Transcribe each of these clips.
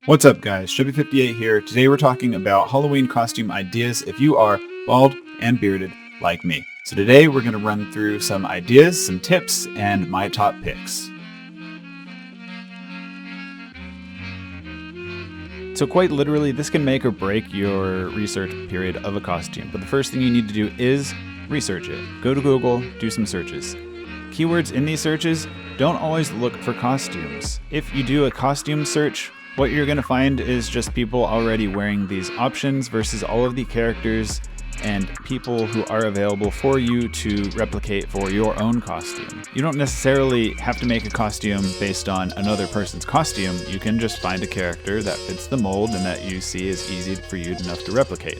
What's up guys, Chubby58 here. Today we're talking about Halloween costume ideas if you are bald and bearded like me. So today we're going to run through some ideas, some tips, and my top picks. So quite literally, this can make or break your research period of a costume. But the first thing you need to do is research it. Go to Google, do some searches. Keywords in these searches, don't always look for costumes. If you do a costume search, what you're going to find is just people already wearing these options versus all of the characters and people who are available for you to replicate for your own costume. You don't necessarily have to make a costume based on another person's costume. You can just find a character that fits the mold and that you see is easy for you enough to replicate.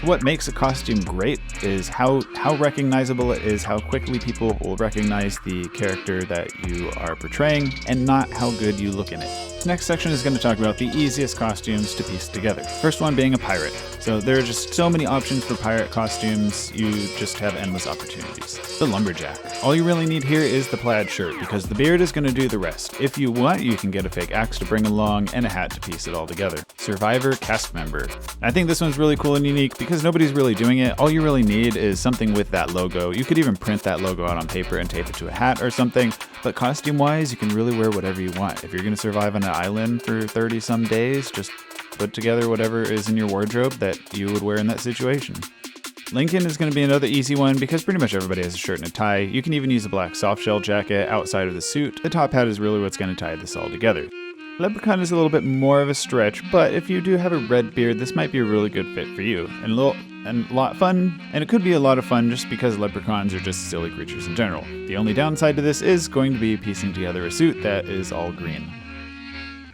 What makes a costume great is how recognizable it is, how quickly people will recognize the character that you are portraying, and not how good you look in it. This next section is going to talk about the easiest costumes to piece together. First one being a pirate. So there are just so many options for pirate costumes, you just have endless opportunities. The lumberjack. All you really need here is the plaid shirt, because the beard is going to do the rest. If you want, you can get a fake axe to bring along and a hat to piece it all together. Survivor cast member. I think this one's really cool and unique because nobody's really doing it. All you really need is something with that logo. You could even print that logo out on paper and tape it to a hat or something, but costume-wise, you can really wear whatever you want. If you're going to survive on an island for 30-some days, just put together whatever is in your wardrobe that you would wear in that situation. Lincoln is going to be another easy one because pretty much everybody has a shirt and a tie. You can even use a black softshell jacket outside of the suit. The top hat is really what's going to tie this all together. Leprechaun is a little bit more of a stretch, but if you do have a red beard, this might be a really good fit for you. And a lot of fun, and it could be a lot of fun just because leprechauns are just silly creatures in general. The only downside to this is going to be piecing together a suit that is all green.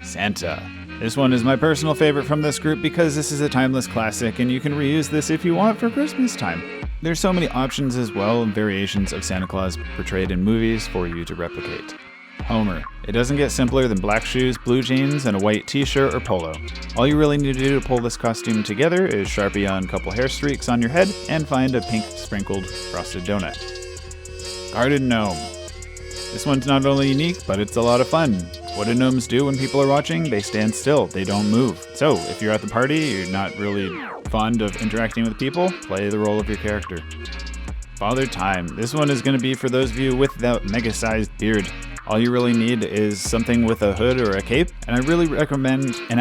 Santa. This one is my personal favorite from this group because this is a timeless classic and you can reuse this if you want for Christmas time. There's so many options as well and variations of Santa Claus portrayed in movies for you to replicate. Homer. It doesn't get simpler than black shoes, blue jeans, and a white t-shirt or polo. All you really need to do to pull this costume together is Sharpie on a couple hair streaks on your head and find a pink sprinkled frosted donut. Garden gnome. This one's not only unique, but it's a lot of fun. What do gnomes do when people are watching? They stand still, they don't move. So if you're at the party, you're not really fond of interacting with people, play the role of your character. Father Time. This one is going to be for those of you with that mega-sized beard. All you really need is something with a hood or a cape, and I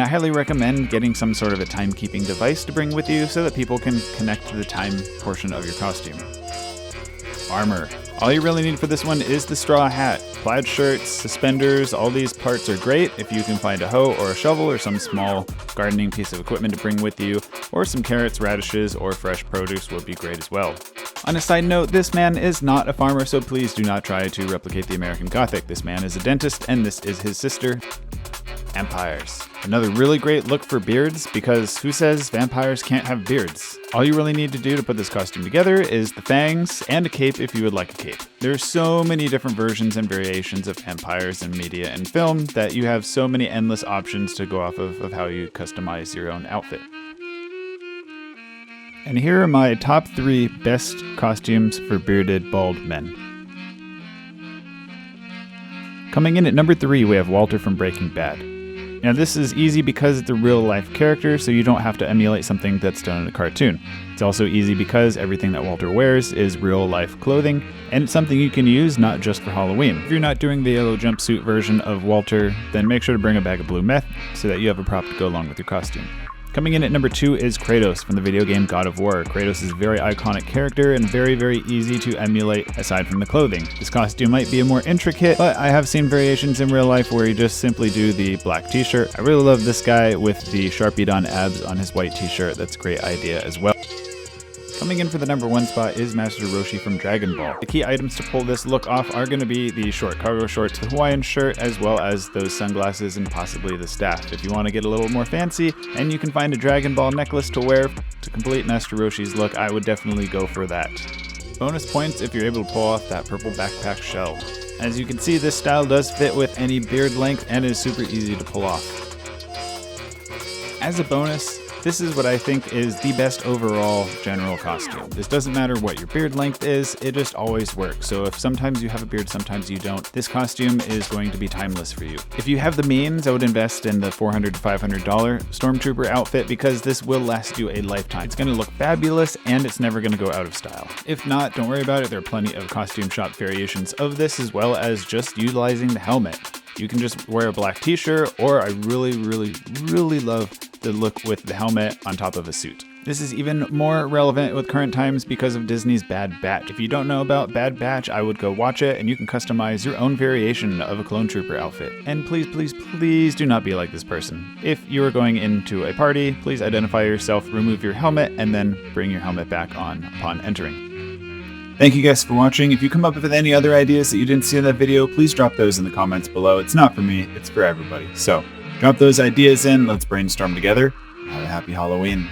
highly recommend getting some sort of a timekeeping device to bring with you so that people can connect to the time portion of your costume. Armor. All you really need for this one is the straw hat. Plaid shirts, suspenders, all these parts are great if you can find a hoe or a shovel or some small gardening piece of equipment to bring with you, or some carrots, radishes, or fresh produce would be great as well. On a side note, this man is not a farmer, so please do not try to replicate the American Gothic. This man is a dentist, and this is his sister. Vampires. Another really great look for beards, because who says vampires can't have beards? All you really need to do to put this costume together is the fangs and a cape if you would like a cape. There's so many different versions and variations of vampires in media and film that you have so many endless options to go off of how you customize your own outfit. And here are my top 3 best costumes for bearded bald men. Coming in at number 3, we have Walter from Breaking Bad. Now this is easy because it's a real life character, so you don't have to emulate something that's done in a cartoon. It's also easy because everything that Walter wears is real life clothing, and it's something you can use not just for Halloween. If you're not doing the yellow jumpsuit version of Walter, then make sure to bring a bag of blue meth so that you have a prop to go along with your costume. Coming in at number 2 is Kratos from the video game God of War. Kratos is a very iconic character and very, very easy to emulate aside from the clothing. This costume might be more intricate, but I have seen variations in real life where you just simply do the black t-shirt. I really love this guy with the Sharpied on abs on his white t-shirt. That's a great idea as well. Coming in for the number 1 spot is Master Roshi from Dragon Ball. The key items to pull this look off are going to be the short cargo shorts, the Hawaiian shirt, as well as those sunglasses and possibly the staff. If you want to get a little more fancy and you can find a Dragon Ball necklace to wear to complete Master Roshi's look, I would definitely go for that. Bonus points if you're able to pull off that purple backpack shell. As you can see, this style does fit with any beard length and is super easy to pull off. As a bonus, This is what I think is the best overall general costume. This doesn't matter what your beard length is, it just always works. So if sometimes you have a beard, sometimes you don't, this costume is going to be timeless for you. If you have the means, I would invest in the $400 to $500 Stormtrooper outfit because this will last you a lifetime. It's going to look fabulous and it's never going to go out of style. If not, don't worry about it. There are plenty of costume shop variations of this, as well as just utilizing the helmet. You can just wear a black t-shirt, or I really love the look with the helmet on top of a suit. This is even more relevant with current times because of Disney's Bad Batch. If you don't know about Bad Batch, I would go watch it and you can customize your own variation of a clone trooper outfit. And please do not be like this person. If you are going into a party, please identify yourself, remove your helmet, and then bring your helmet back on upon entering. Thank you guys for watching. If you come up with any other ideas that you didn't see in that video, please drop those in the comments below. It's not for me, it's for everybody. So drop those ideas in, let's brainstorm together. Have a happy Halloween.